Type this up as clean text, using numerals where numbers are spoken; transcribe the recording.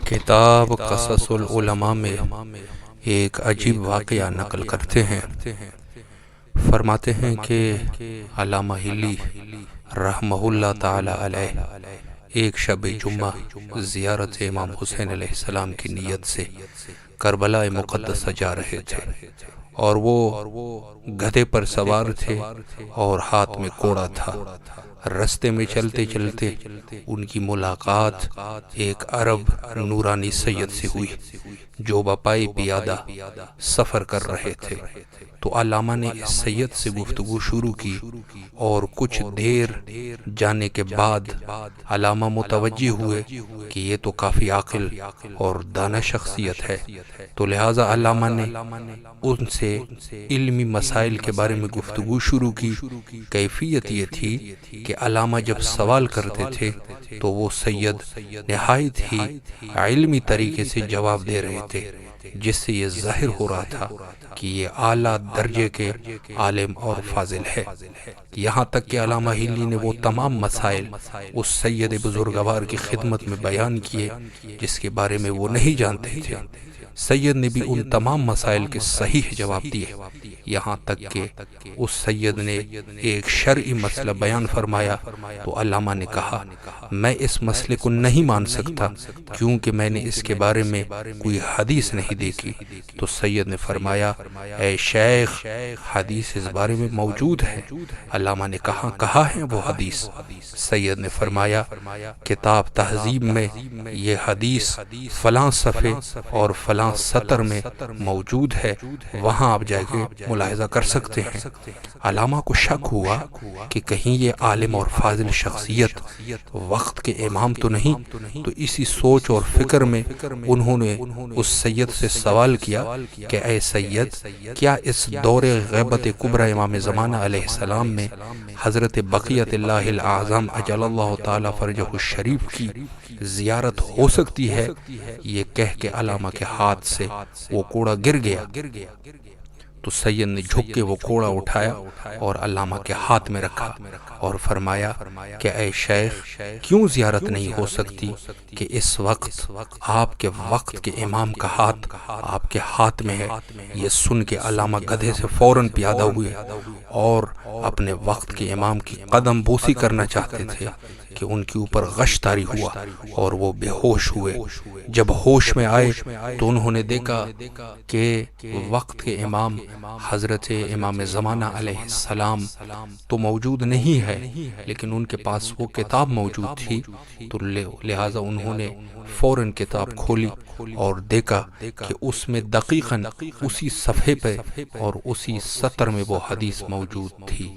کتاب قصص العلماء میں ایک عجیب واقعہ نقل کرتے ہیں۔ فرماتے ہیں کہ علامہ ہلی رحمہ اللہ تعالی علیہ ایک شب جمعہ زیارت امام حسین علیہ السلام کی نیت سے کربلا مقدسہ جا رہے تھے، اور وہ گدھے پر سوار تھے اور ہاتھ میں کوڑا تھا۔ رستے میں چلتے چلتے ان کی ملاقات ایک عرب نورانی سید سے ہوئی جو بپائی پیادہ سفر کر رہے تھے۔ تو علامہ نے اس سید سے گفتگو شروع کی، اور کچھ دیر جانے کے بعد علامہ متوجہ ہوئے کہ یہ تو کافی عاقل اور دانا شخصیت ہے، تو لہٰذا علامہ نے ان سے علمی مسائل کے بارے میں گفتگو شروع کی۔ کیفیت یہ تھی کہ علامہ جب سوال کرتے تھے تو وہ سید نہایت ہی علمی طریقے سے جواب دے رہے تھے، جس سے یہ ظاہر ہو رہا تھا کہ یہ اعلیٰ درجے کے عالم اور فاضل ہے۔ یہاں تک کہ علامہ ہلی نے وہ تمام مسائل اس سید بزرگوار کی خدمت میں بیان کیے جس کے بارے میں وہ نہیں جانتے تھے۔ سید نے بھی ان تمام مسائل کے صحیح جواب دیے، یہاں تک کہ اس سید نے ایک شرعی مسئلہ بیان فرمایا تو علامہ نے کہا، میں اس مسئلے کو نہیں مان سکتا کیونکہ میں نے اس کے بارے میں کوئی حدیث نہیں دیکھی۔ تو سید نے فرمایا، اے شیخ، حدیث اس بارے میں موجود ہے۔ علامہ نے کہا ہے وہ حدیث؟ سید نے فرمایا، کتاب تہذیب میں یہ حدیث فلاں صفحے اور فلاں سطر میں موجود ہے، وہاں آپ جا کے ملاحظہ کر سکتے ہیں۔ علامہ کو شک ہوا کہ کہیں یہ عالم اور فاضل شخصیت وقت کے امام تو نہیں، تو اسی سوچ اور فکر میں انہوں نے اس سید سے سوال کیا کہ اے سید، کیا اس دور غیبت کبریٰ امام زمانہ علیہ السلام میں حضرت بقیت اللہ الاعظم اجل اللہ تعالی فرجہ الشریف کی زیارت ہو سکتی ہے؟ یہ کہہ کے علامہ کے ہاتھ سے وہ کوڑا گر گیا۔ تو سید نے جھک کے وہ کوڑا اٹھایا اور علامہ کے ہاتھ میں رکھا اور فرمایا کہ اے شیخ، کیوں زیارت نہیں ہو سکتی کہ اس وقت آپ کے وقت کے امام کا ہاتھ آپ کے ہاتھ میں ہے؟ یہ سن کے علامہ گدھے سے فوراً پیادہ ہوئے اور اپنے وقت کے امام کی قدم بوسی کرنا چاہتے تھے کہ ان کے اوپر غش طاری ہوا اور وہ بے ہوش ہوئے۔ جب ہوش میں آئے تو انہوں نے دیکھا کہ وقت کے امام حضرت امام زمانہ علیہ السلام تو موجود نہیں ہے، لیکن ان کے پاس وہ کتاب موجود تھی، تو لہٰذا انہوں نے فوراً کتاب کھولی اور دیکھا کہ اس میں دقیقاً اسی صفحے پہ اور اسی سطر میں وہ حدیث موجود تھی۔